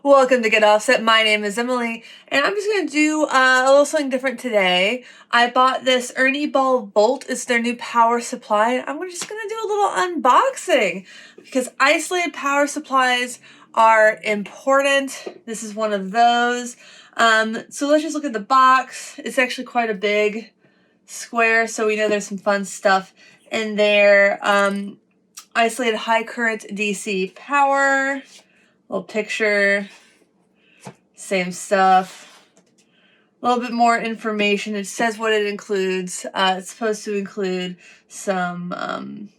Welcome to Get Offset. My name is Emily, and I'm just going to do a little something different today. I bought this Ernie Ball Volt. It's their new power supply. I'm just going to do a little unboxing because isolated power supplies are important. This is one of those. So let's just look at the box. It's actually quite a big square, so we know there's some fun stuff in there. Isolated high current DC power. Little picture, same stuff. A little bit more information. It says what it includes. It's supposed to include some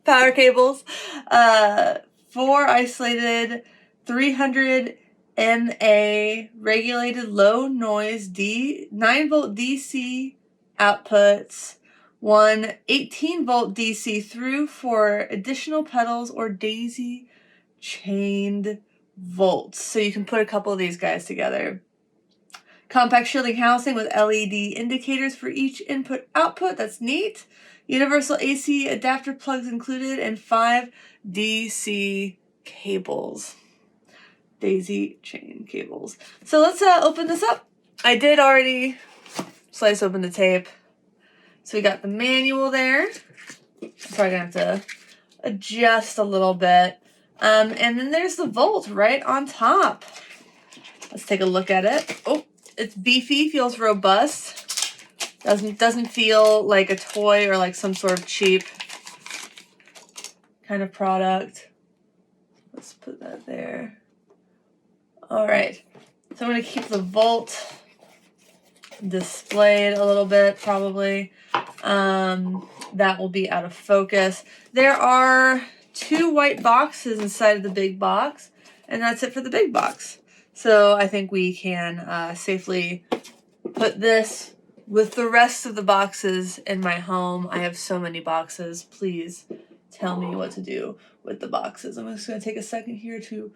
power cables, 4 isolated 300 mA regulated low noise 9-volt DC outputs. 1 18-volt DC through for additional pedals or daisy chained volts. So you can put a couple of these guys together. Compact shielding housing with LED indicators for each input-output. That's neat. Universal AC adapter plugs included and 5 DC cables. Daisy chain cables. So let's open this up. I did already slice open the tape. So we got the manual there. Probably gonna have to adjust a little bit. And then there's the Volt right on top. Let's take a look at it. Oh, it's beefy, feels robust. Doesn't feel like a toy or like some sort of cheap kind of product. Let's put that there. All right. So I'm gonna keep the Volt displayed a little bit, probably. That will be out of focus. There are 2 white boxes inside of the big box, and that's it for the big box. So I think we can safely put this with the rest of the boxes in my home. I have so many boxes. Please tell me what to do with the boxes. I'm just going to take a second here to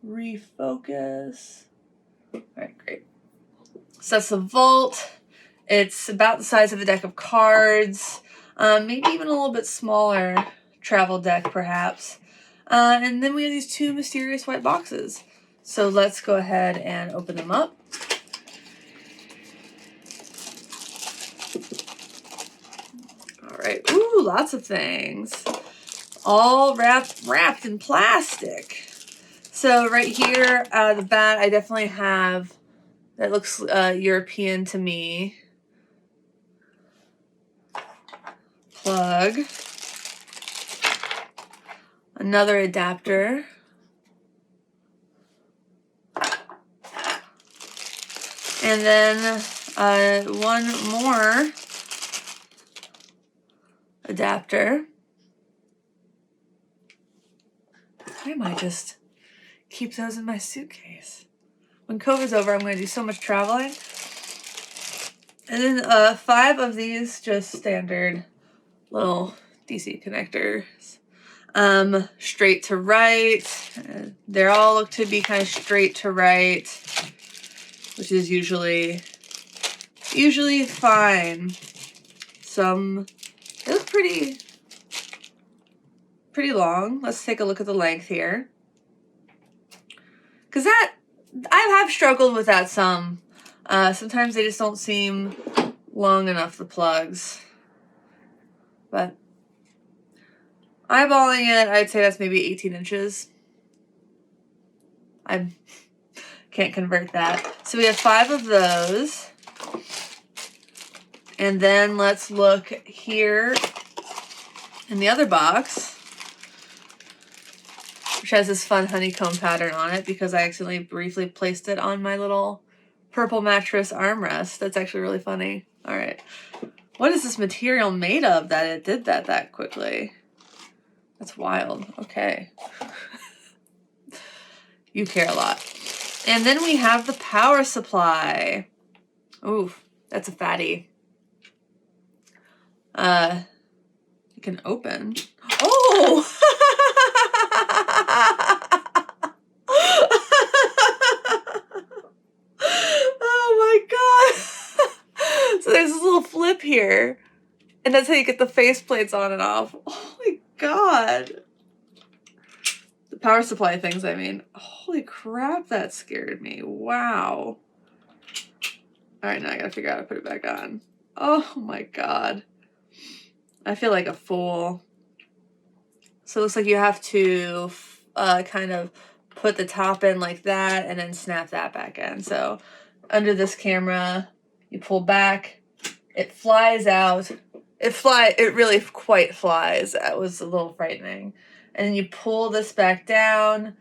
refocus. All right, great. So that's the Volt. It's about the size of a deck of cards, maybe even a little bit smaller travel deck perhaps. And then we have these 2 mysterious white boxes. So let's go ahead and open them up. All right, ooh, lots of things. All wrapped in plastic. So right here, the bat, I definitely have, that looks European to me. Plug. Another adapter. And then one more adapter. I might just keep those in my suitcase. When COVID's over, I'm going to do so much traveling. And then 5 of these just standard little DC connectors. Straight to right. They all look to be kind of straight to right, which is usually fine. They look pretty long. Let's take a look at the length here. Because I have struggled with that some. Sometimes they just don't seem long enough, the plugs. But eyeballing it, I'd say that's maybe 18 inches. I can't convert that. So we have 5 of those. And then let's look here in the other box, which has this fun honeycomb pattern on it because I accidentally briefly placed it on my little purple mattress armrest. That's actually really funny. All right. What is this material made of that it did that quickly? That's wild. Okay. You care a lot. And then we have the power supply. Ooh, that's a fatty. You can open. Oh! Oh my god! So there's this little flip here. And that's how you get the faceplates on and off. Oh my god. power supply things, I mean. Holy crap, that scared me. Wow. Alright, now I gotta figure out how to put it back on. Oh my god. I feel like a fool. So it looks like you have to kind of put the top in like that and then snap that back in. So under this camera, you pull back, it flies out. It really quite flies. That was a little frightening. And then you pull this back down.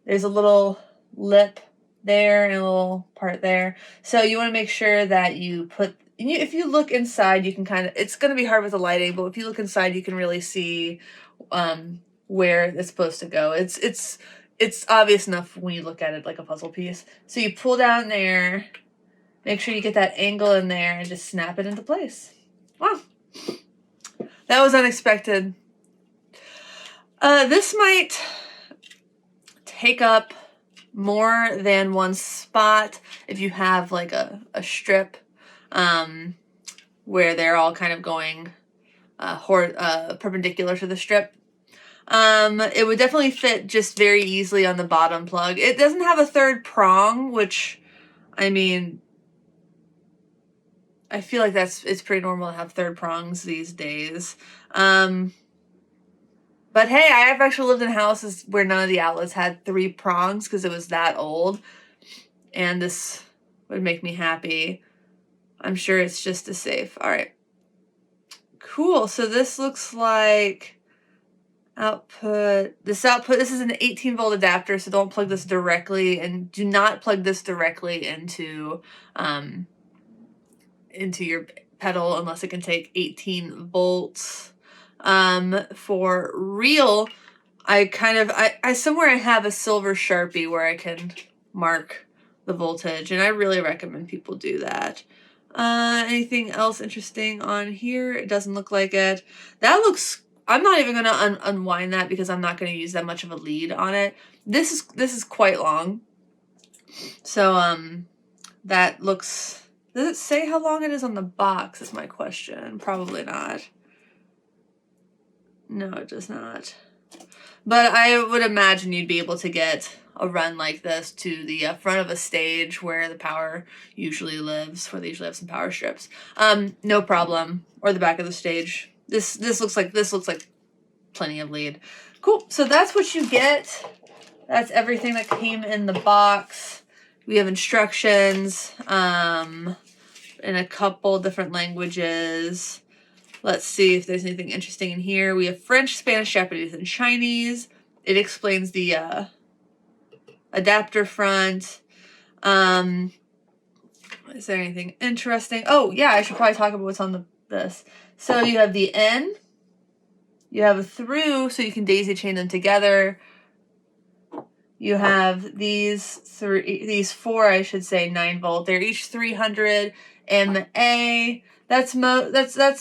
There's a little lip there and a little part there. So you want to make sure that you put, if you look inside, you can kind of, it's going to be hard with the lighting, but if you look inside, you can really see where it's supposed to go. It's obvious enough when you look at it like a puzzle piece. So you pull down there, make sure you get that angle in there, and just snap it into place. Wow. That was unexpected. This might take up more than one spot if you have like a strip where they're all kind of going perpendicular to the strip. It would definitely fit just very easily on the bottom plug. It doesn't have a third prong, which, I mean, I feel like it's pretty normal to have third prongs these days. But hey, I have actually lived in houses where none of the outlets had 3 prongs because it was that old. And this would make me happy. I'm sure it's just as safe. All right. Cool. So this looks like output. This is an 18 volt adapter, so don't plug this directly, and do not plug this directly into your pedal unless it can take 18 volts. For real, I somewhere I have a silver Sharpie where I can mark the voltage, and I really recommend people do that. Anything else interesting on here? It doesn't look like it. That looks, I'm not even gonna unwind that because I'm not gonna use that much of a lead on it. This is quite long. So that looks, does it say how long it is on the box is my question. Probably not. No, it does not. But I would imagine you'd be able to get a run like this to the front of a stage where the power usually lives, where they usually have some power strips. No problem. Or the back of the stage. This looks like plenty of lead. Cool. So that's what you get. That's everything that came in the box. We have instructions in a couple different languages. Let's see if there's anything interesting in here. We have French, Spanish, Japanese, and Chinese. It explains the adapter front. Is there anything interesting? Oh, yeah, I should probably talk about what's on this. So you have the N. You have a through, so you can daisy chain them together. You have these 4, I should say, 9 volt. They're each 300 mA. That's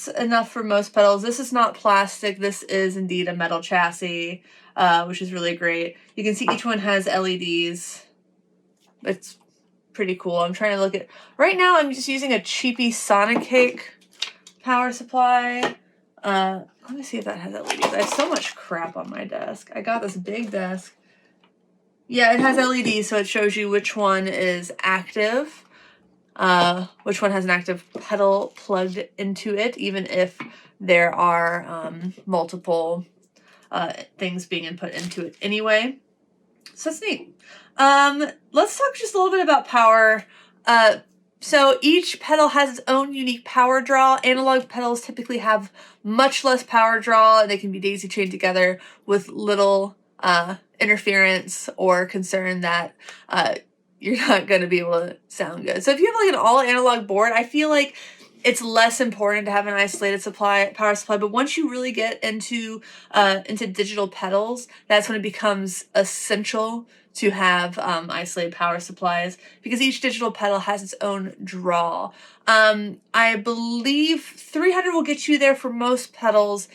enough for most pedals. This is not plastic. This is indeed a metal chassis, which is really great. You can see each one has LEDs. It's pretty cool. I'm trying to look at, right now I'm just using a cheapy Sonic Cake power supply. Let me see if that has LEDs. I have so much crap on my desk. I got this big desk. Yeah, it has LEDs, so it shows you which one is active. Which one has an active pedal plugged into it, even if there are multiple things being input into it anyway. So that's neat. Let's talk just a little bit about power. So each pedal has its own unique power draw. Analog pedals typically have much less power draw, and they can be daisy chained together with little interference or concern that you're not going to be able to sound good. So if you have like an all analog board, I feel like it's less important to have an isolated power supply. But once you really get into digital pedals, that's when it becomes essential to have isolated power supplies, because each digital pedal has its own draw. I believe 300 will get you there for most pedals,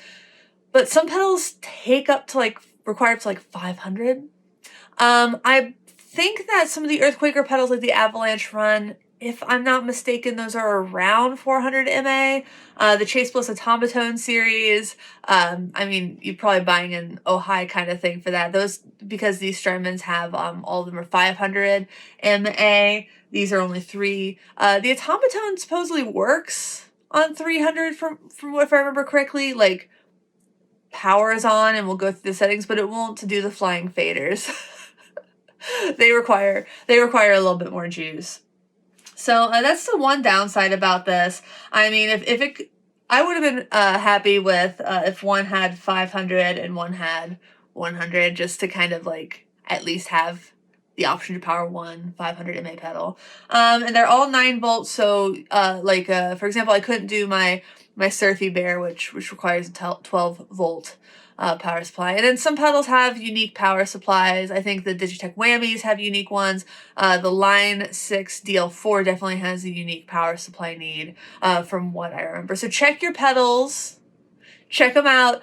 but some pedals require up to like 500. I think that some of the Earthquaker pedals, like the Avalanche Run, if I'm not mistaken, those are around 400 MA. The Chase Bliss Automaton series, I mean, you're probably buying an Ojai kind of thing for that. Those, because these Strymons have, all of them are 500 MA. These are only 3. The Automaton supposedly works on 300 from if I remember correctly. Like, power is on and we'll go through the settings, but it won't to do the flying faders. They require a little bit more juice. So that's the one downside about this. I mean, if it, I would have been happy with if one had 500 and one had 100, just to kind of like at least have the option to power one 500 MA pedal. And they're all 9 volts. So for example, I couldn't do my Surfy Bear, which requires a 12 volt power supply. And then some pedals have unique power supplies. I think the Digitech Whammies have unique ones. The Line 6 DL4 definitely has a unique power supply need from what I remember. So check your pedals. Check them out.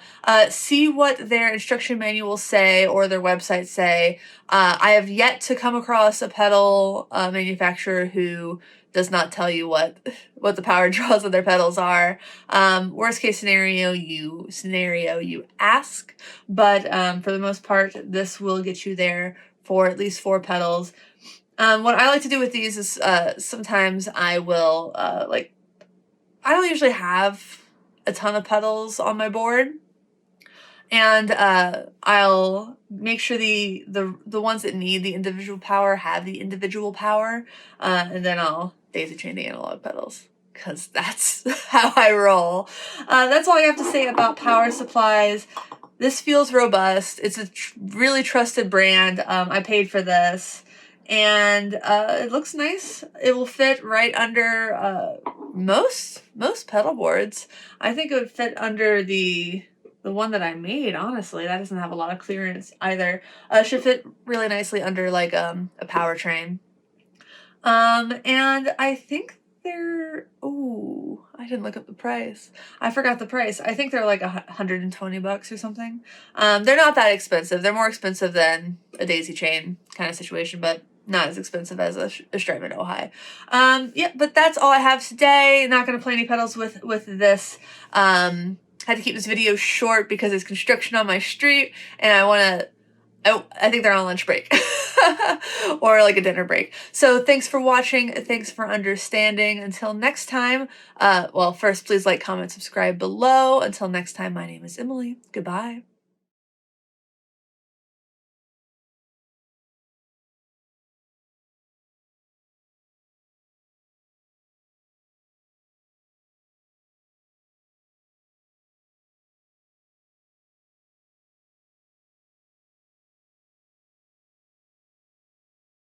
See what their instruction manuals say or their websites say. I have yet to come across a pedal manufacturer who does not tell you what the power draws of their pedals are. Worst case scenario, you ask, but for the most part, this will get you there for at least 4 pedals. What I like to do with these is sometimes I will I don't usually have a ton of pedals on my board, and I'll make sure the ones that need the individual power have the individual power, and then I'll daisy chain the analog pedals, because that's how I roll. That's all I have to say about power supplies. This feels robust. It's a really trusted brand. I paid for this, and it looks nice. It will fit right under most pedal boards. I think it would fit under the one that I made, honestly. That doesn't have a lot of clearance either. It should fit really nicely under like a powertrain. And I think they're, oh, I didn't look up the price. I forgot the price. I think they're like $120 or something. They're not that expensive. They're more expensive than a daisy chain kind of situation, but not as expensive as a Strymon Ojai. Yeah, but that's all I have today. Not going to play any pedals with this. Had to keep this video short because there's construction on my street, and I think they're on lunch break or like a dinner break. So thanks for watching. Thanks for understanding. Until next time, well, first, please like, comment, subscribe below. Until next time, my name is Emily. Goodbye.